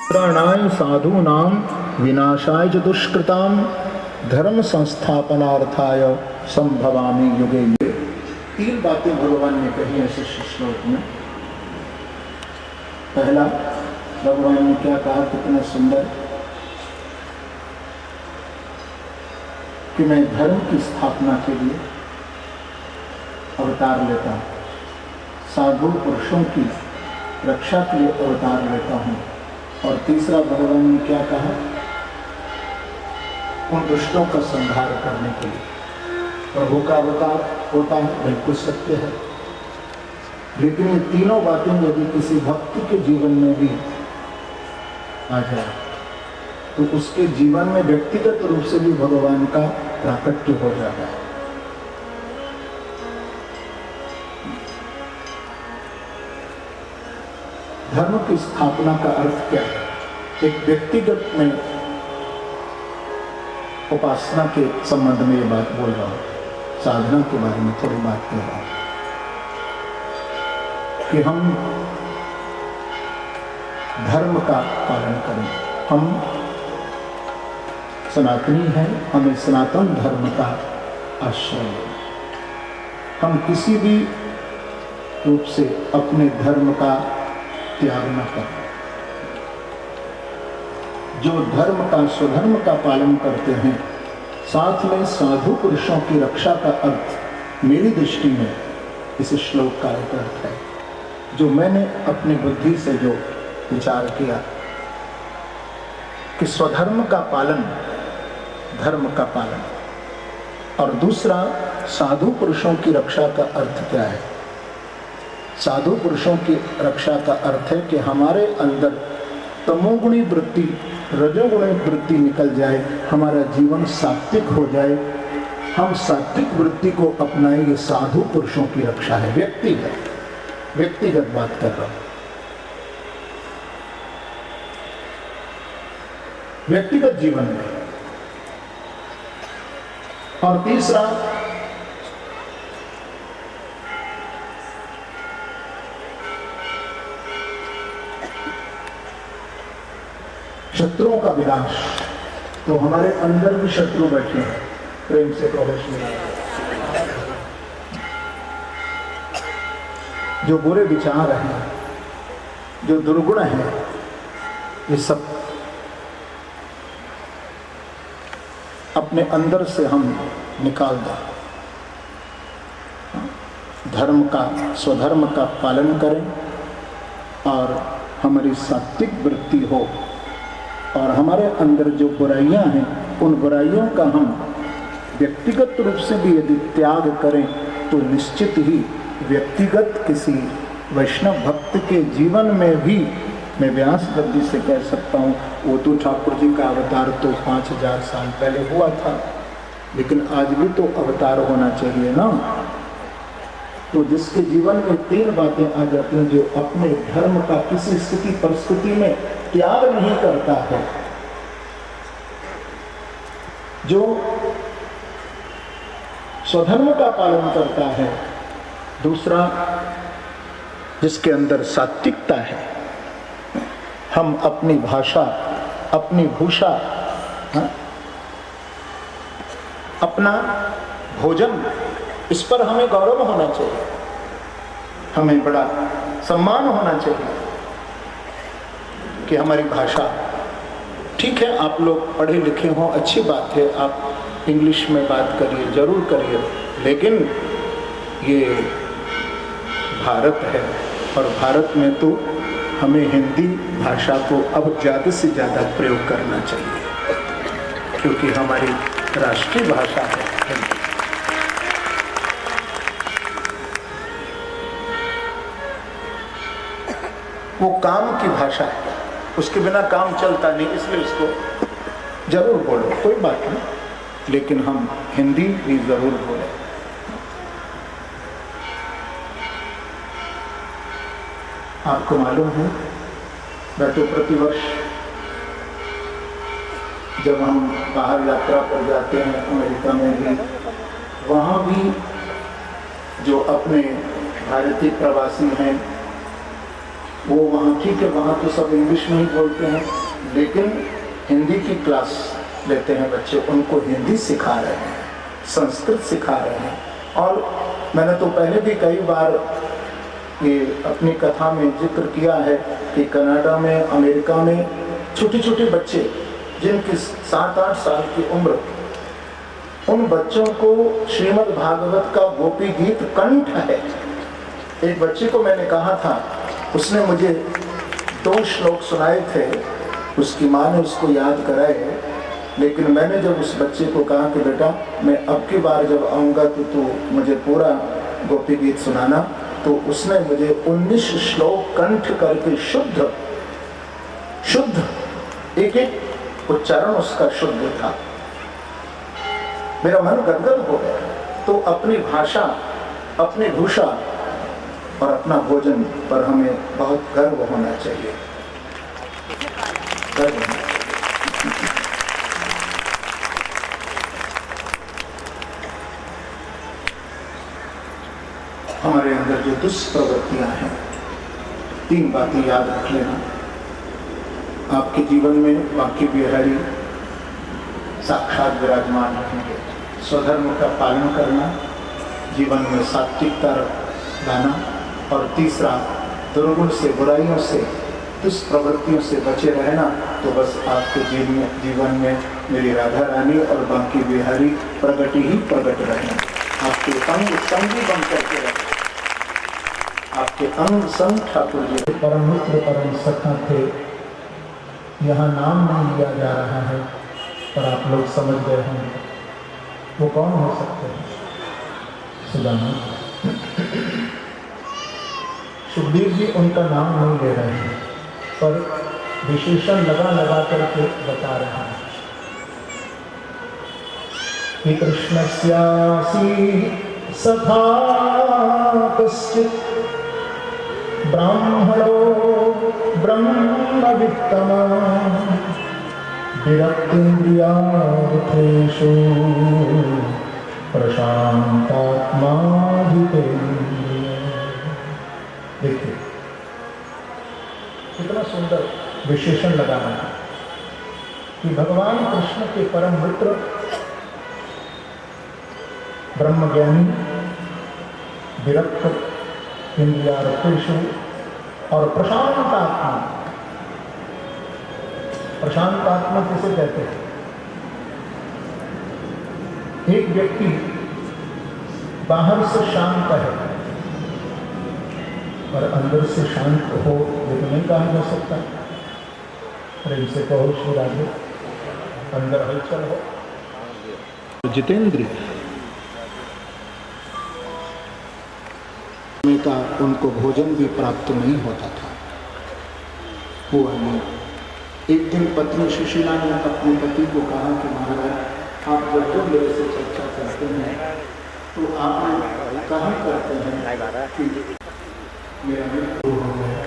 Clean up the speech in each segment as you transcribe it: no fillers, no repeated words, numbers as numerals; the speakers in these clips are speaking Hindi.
प्राणाय साधूनां विनाशाय च दुष्कृतां धर्म संस्थापनार्थाय संभवामि युगे युगे। 3 बातें भगवान ने कही है इस श्लोक में। पहला, भगवान ने क्या कहा, कितना सुंदर, कि मैं धर्म की स्थापना के लिए अवतार लेता हूं, साधु पुरुषों की रक्षा के लिए अवतार लेता हूं। और तीसरा, भगवान ने क्या कहा, उन दुष्टों का संहार करने के लिए प्रभु का अवतार होता है, बिल्कुल सत्य है। लेकिन ये तीनों बातें यदि किसी भक्ति के जीवन में भी आ जाए तो उसके जीवन में व्यक्तिगत रूप से भी भगवान का प्राकट्य हो जाता है। धर्म की स्थापना का अर्थ क्या है? एक व्यक्तिगत में उपासना के संबंध में ये बात बोल रहा हूं, साधना के बारे में थोड़ी बात कर रहा हूं कि हम धर्म का पालन करें। हम सनातनी हैं, हमें सनातन धर्म का आश्रय लें। हम किसी भी रूप से अपने धर्म का त्याग न करें। जो धर्म का, स्वधर्म का पालन करते हैं, साथ में साधु पुरुषों की रक्षा का अर्थ मेरी दृष्टि में इस श्लोक का एक अर्थ है, जो मैंने अपनी बुद्धि से जो विचार किया कि स्वधर्म का पालन, धर्म का पालन। और दूसरा, साधु पुरुषों की रक्षा का अर्थ क्या है? साधु पुरुषों की रक्षा का अर्थ है कि हमारे अंदर तमोगुणी वृत्ति, रजोगुणी वृत्ति निकल जाए, हमारा जीवन सात्विक हो जाए, हम सात्विक वृत्ति को अपनाएं। ये साधु पुरुषों की रक्षा है। व्यक्तिगत बात कर रहा हूं, व्यक्तिगत जीवन में। और तीसरा, शत्रुओं का विनाश। तो हमारे अंदर भी शत्रु बैठे हैं, प्रेम से प्रवेश मिला, जो बुरे विचार हैं, जो दुर्गुण हैं, ये सब अपने अंदर से हम निकाल दें। धर्म का, स्वधर्म का पालन करें और हमारी सात्विक वृत्ति हो। और हमारे अंदर जो बुराइयां हैं, उन बुराइयों का हम व्यक्तिगत रूप से भी यदि त्याग करें तो निश्चित ही व्यक्तिगत किसी वैष्णव भक्त के जीवन में भी, मैं व्यास गद्दी से कह सकता हूँ, वो तो ठाकुर जी का अवतार तो 5000 साल पहले हुआ था, लेकिन आज भी तो अवतार होना चाहिए ना। तो जिसके जीवन में 3 बातें आ जाती हैं, जो अपने धर्म का किसी स्थिति परिस्थिति में त्याग नहीं करता है, जो स्वधर्म का पालन करता है, दूसरा जिसके अंदर सात्विकता है, हम अपनी भाषा, अपनी भूषा, अपना भोजन, इस पर हमें गौरव होना चाहिए, हमें बड़ा सम्मान होना चाहिए कि हमारी भाषा, ठीक है आप लोग पढ़े लिखे हों, अच्छी बात है, आप इंग्लिश में बात करिए, जरूर करिए, लेकिन ये भारत है और भारत में तो हमें हिंदी भाषा को अब ज़्यादा से ज़्यादा प्रयोग करना चाहिए, क्योंकि हमारी राष्ट्रीय भाषा है हिंदी। वो काम की भाषा है, उसके बिना काम चलता नहीं, इसलिए उसको जरूर बोलो, कोई बात नहीं, लेकिन हम हिंदी भी जरूर बोलें। आपको मालूम है, मैं तो प्रतिवर्ष जब हम बाहर यात्रा पर जाते हैं, अमेरिका में भी, वहाँ भी जो अपने भारतीय प्रवासी हैं वो वहाँ ठीक है, वहाँ तो सब इंग्लिश में ही बोलते हैं, लेकिन हिंदी की क्लास लेते हैं बच्चे, उनको हिंदी सिखा रहे हैं, संस्कृत सिखा रहे हैं। और मैंने तो पहले भी कई बार ये अपनी कथा में जिक्र किया है कि कनाडा में, अमेरिका में छोटे छोटे बच्चे जिनकी 7-8 साल की उम्र, उन बच्चों को श्रीमद् भागवत का गोपी गीत कंठ है। एक बच्चे को मैंने कहा था, उसने मुझे 2 श्लोक सुनाए थे, उसकी माँ ने उसको याद कराए, लेकिन मैंने जब उस बच्चे को कहा कि बेटा मैं अब की बार जब आऊँगा तो तू मुझे पूरा गोपी गीत सुनाना, तो उसने मुझे 19 श्लोक कंठ करके शुद्ध शुद्ध, एक एक उच्चारण उसका शुद्ध था। मेरा मन गदगद हो गया। तो अपनी भाषा, अपनी भूषा और अपना भोजन पर हमें बहुत गर्व होना चाहिए। हमारे अंदर जो दुष्प्रवृत्तियां हैं, 3 बातें याद रख लेना। आपके जीवन में बाकी बिहारी साक्षात विराजमान रहेंगे। स्वधर्म का पालन करना, जीवन में सात्विकता लाना, और तीसरा दुर्गुण से, बुराइयों से, दुष्प्रवृत्तियों से बचे रहना। तो बस आपके जीवन में मेरी राधा रानी और बाकी बिहारी प्रगट ही प्रगट रहें। आपके अंग संगी बन करके रखें, आपके अंग संग ठाकुर जी परम मित्र परम सखा थे। यहाँ नाम नहीं लिया जा रहा है, पर आप लोग समझ गए होंगे वो कौन हो सकते हैं। सुदामा, सुखदेव जी उनका नाम नहीं ले रहे हैं, पर विशेषण लगा लगा करके बता रहे हैं कि कृष्णस्यासी सखा कश्चित् ब्राह्मणो ब्रह्मवित्तमा विरक्तेन्द्रियार्थेषु प्रशांतात्मा जितेन्द्रिय। देखिए कितना सुंदर विशेषण लगाना है कि भगवान कृष्ण के परम मित्र, ब्रह्मज्ञानी, विरक्त इंद्रियार्थेषु और प्रशांत आत्मा। प्रशांत आत्मा किसे कहते हैं? एक व्यक्ति बाहर से शांत है और अंदर से शांत हो, ये तो नहीं कहा जा सकता। प्रेम से कहो श्री राधे, अंदर हलचल हो। जितेंद्र का उनको भोजन भी प्राप्त नहीं होता था। हुआ नहीं। एक दिन पत्नी सुशीला ने अपने पति को कहा कि महाराज, आप जब मेरे से चर्चा करते हैं तो आप कहा करते हैं कि मेरा मृत्यु हो गया।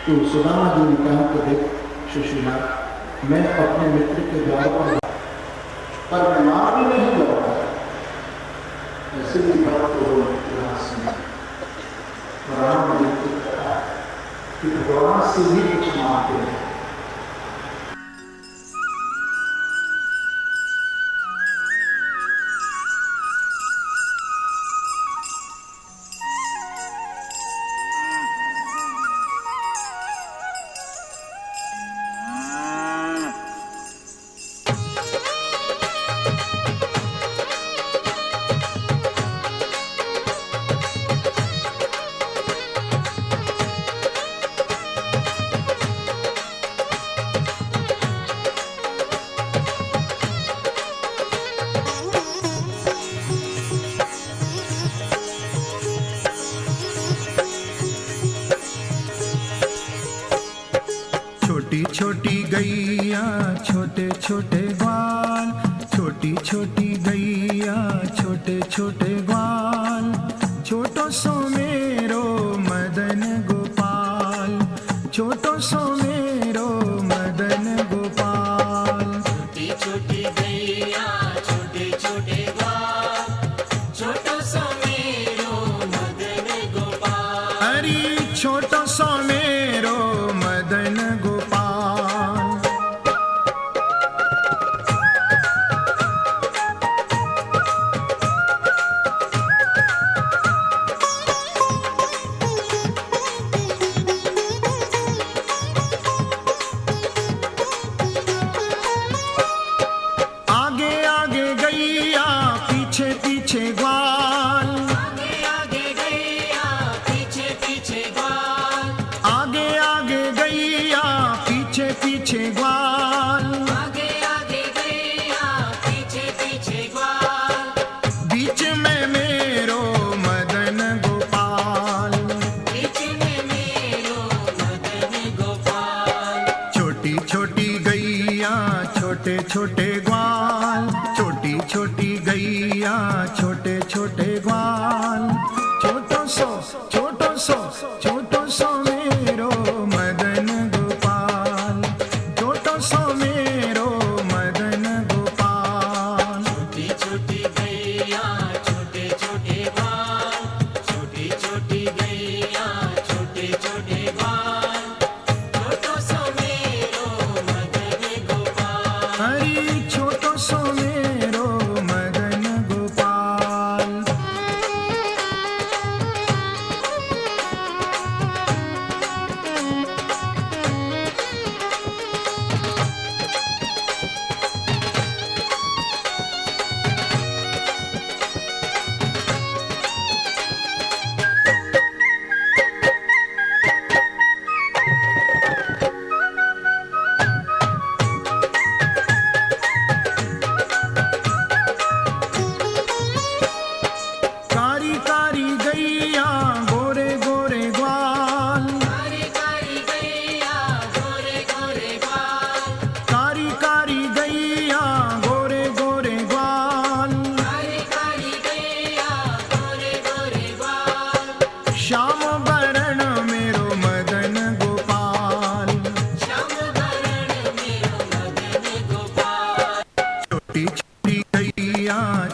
तो सुदामा जी ने कहा कि देख सुशीला, मैं अपने मित्र के द्वार पर मैं मार भी नहीं लगा। ऐसे भी बात हो इतिहास में राम ने कहा कि भगवान से ही कुछ मारते हैं। छोटी छोटी गैया छोटे छोटे ग्वाल, छोटी छोटी गैया छोटे छोटे ग्वाल, छोटो सो मेरो मदन गोपाल, छोटो सो मेरो मदन गोपाल। छोटी छोटी गैया छोटे छोटे ग्वाल, छोटो सो मेरो मदन गोपाल। अरे छोटो सो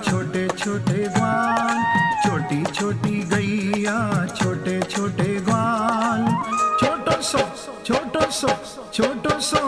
छोटे छोटे ग्वाल, छोटी छोटी गैया छोटे छोटे ग्वाल। छोटो सो छोटो सो छोटो सो